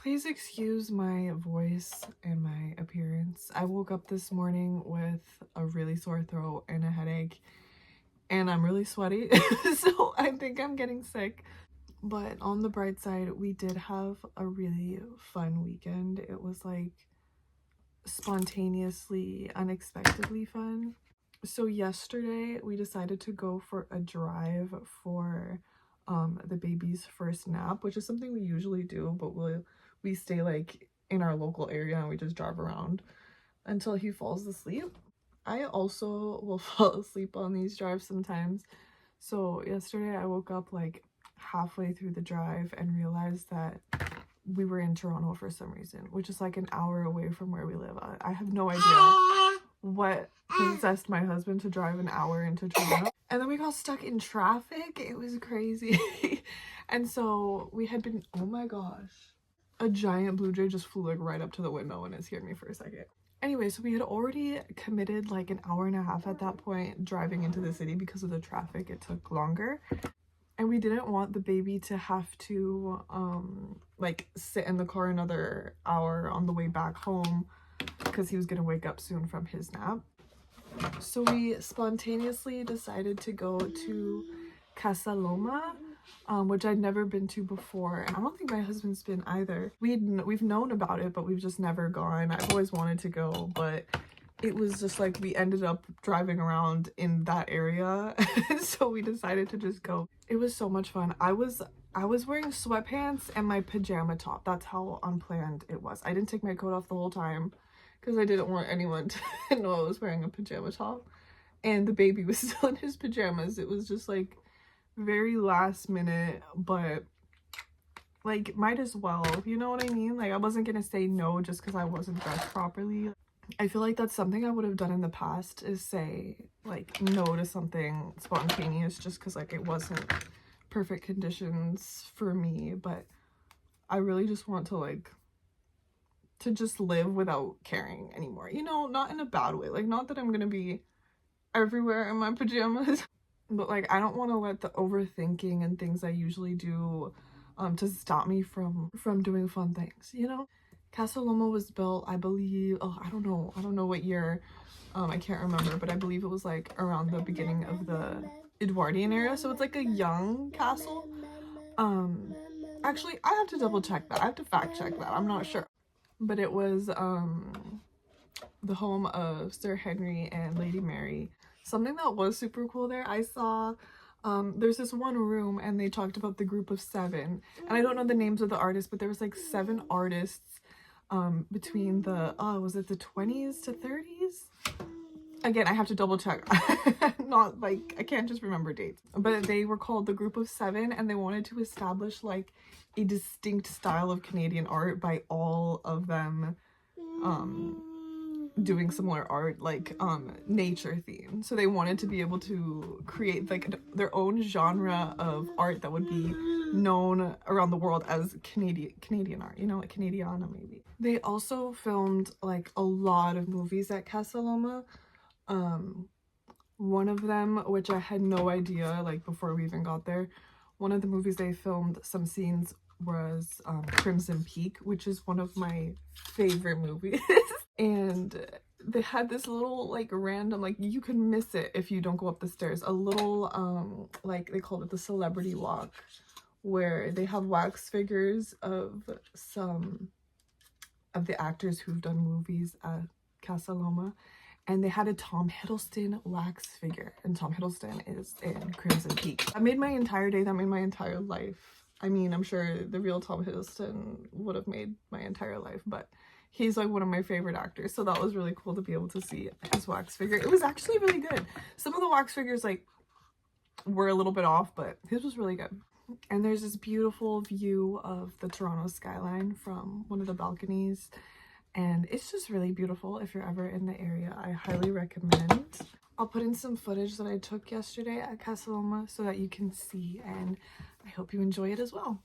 Please excuse my voice and my appearance. I woke up this morning with a really sore throat and a headache, and I'm really sweaty, so I think I'm getting sick. But on the bright side, we did have a really fun weekend. It was like spontaneously, unexpectedly fun. So yesterday we decided to go for a drive for the baby's first nap, which is something we usually do, but we stay like in our local area and we just drive around until he falls asleep. I also will fall asleep on these drives sometimes. So yesterday I woke up like halfway through the drive and realized that we were in Toronto for some reason, which is like an hour away from where we live. I have no idea what possessed my husband to drive an hour into Toronto. And then we got stuck in traffic. It was crazy. And so we had been, oh my gosh, a giant blue jay just flew like right up to the window and it scared me for a second. Anyway, so we had already committed like an hour and a half at that point driving into the city because of the traffic. It took longer. And we didn't want the baby to have to like sit in the car another hour on the way back home because he was gonna wake up soon from his nap. So we spontaneously decided to go to Casa Loma, which I'd never been to before, and I don't think my husband's been either. We've known about it, but we've just never gone. I've always wanted to go, but it was just like we ended up driving around in that area, so we decided to just go. It was so much fun. I was wearing sweatpants and my pajama top. That's how unplanned it was. I didn't take my coat off the whole time because I didn't want anyone to know I was wearing a pajama top, and the baby was still in his pajamas. It was just like very last minute, but like might as well, you know what I mean? Like I wasn't gonna say no just because I wasn't dressed properly. I feel like that's something I would have done in the past, is say like no to something spontaneous just because like it wasn't perfect conditions for me. But I really just want to like to just live without caring anymore, you know, not in a bad way, like not that I'm gonna be everywhere in my pajamas, but like I don't want to let the overthinking and things I usually do to stop me from doing fun things, you know. Casa Loma was built, I believe, oh, I don't know what year, I can't remember, but I believe it was like around the beginning of the Edwardian era, so it's like a young castle. Actually, I have to double check that. I have to fact check that. I'm not sure. But it was the home of Sir Henry and Lady Mary. Something that was super cool there, I saw there's this one room and they talked about the group of 7, and I don't know the names of the artists, but there was like 7 artists between the was it the 20s to 30s? Again, I have to double check. Not like I can't just remember dates, but they were called the group of 7, and they wanted to establish like a distinct style of Canadian art by all of them doing similar art, like nature theme. So they wanted to be able to create like their own genre of art that would be known around the world as Canadian art, you know, like Canadiana maybe. They also filmed like a lot of movies at Casa Loma. One of them, which I had no idea like before we even got there, one of the movies they filmed some scenes was Crimson Peak, which is one of my favorite movies. And they had this little like random, like you can miss it if you don't go up the stairs, a little like they called it the celebrity walk, where they have wax figures of some of the actors who've done movies at Casa Loma, and they had a Tom Hiddleston wax figure, and Tom Hiddleston is in Crimson Peak. That made my entire day, that made my entire life. I mean, I'm sure the real Tom Hiddleston would have made my entire life, but he's like one of my favorite actors, so that was really cool to be able to see his wax figure. It was actually really good. Some of the wax figures like were a little bit off, but his was really good. And there's this beautiful view of the Toronto skyline from one of the balconies, and it's just really beautiful. If you're ever in the area, I highly recommend. I'll put in some footage that I took yesterday at Casa Loma so that you can see, and I hope you enjoy it as well.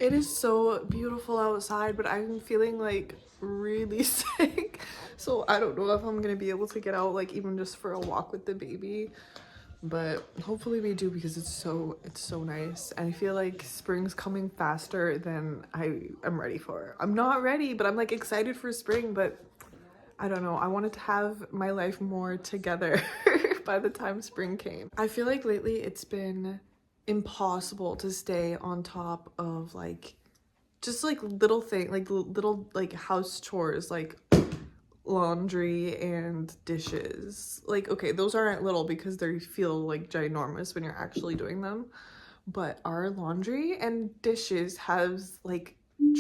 It is so beautiful outside, but I'm feeling like really sick. So I don't know if I'm gonna be able to get out like even just for a walk with the baby. But hopefully we do, because it's so nice. And I feel like spring's coming faster than I'm ready for. I'm not ready, but I'm like excited for spring, but I don't know. I wanted to have my life more together by the time spring came. I feel like lately it's been impossible to stay on top of like just like little thing, like little like house chores, like laundry and dishes. Like, okay, those aren't little because they feel like ginormous when you're actually doing them, but our laundry and dishes has like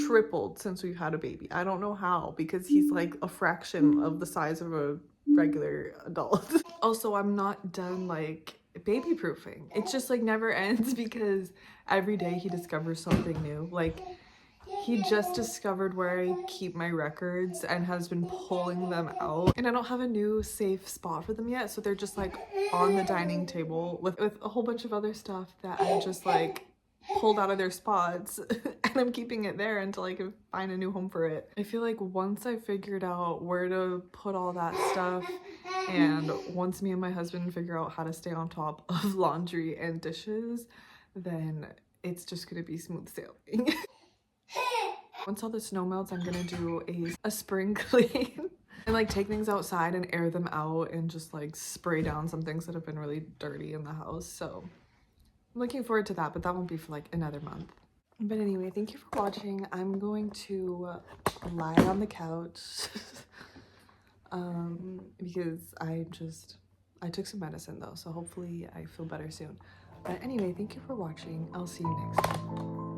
tripled since we've had a baby. I don't know how, because he's like a fraction of the size of a regular adult. Also, I'm not done like baby proofing. It's just like never ends because every day he discovers something new. Like He just discovered where I keep my records and has been pulling them out. And I don't have a new safe spot for them yet, so they're just like on the dining table with a whole bunch of other stuff that I just like pulled out of their spots and I'm keeping it there until I can find a new home for it. I feel like once I figured out where to put all that stuff, and once me and my husband figure out how to stay on top of laundry and dishes, then it's just gonna be smooth sailing. Once all the snow melts, I'm gonna do a spring clean and like take things outside and air them out and just like spray down some things that have been really dirty in the house. So I'm looking forward to that, but that won't be for like another month. But anyway, thank you for watching. I'm going to lie on the couch because I took some medicine though, so hopefully I feel better soon. But anyway, thank you for watching. I'll see you next time.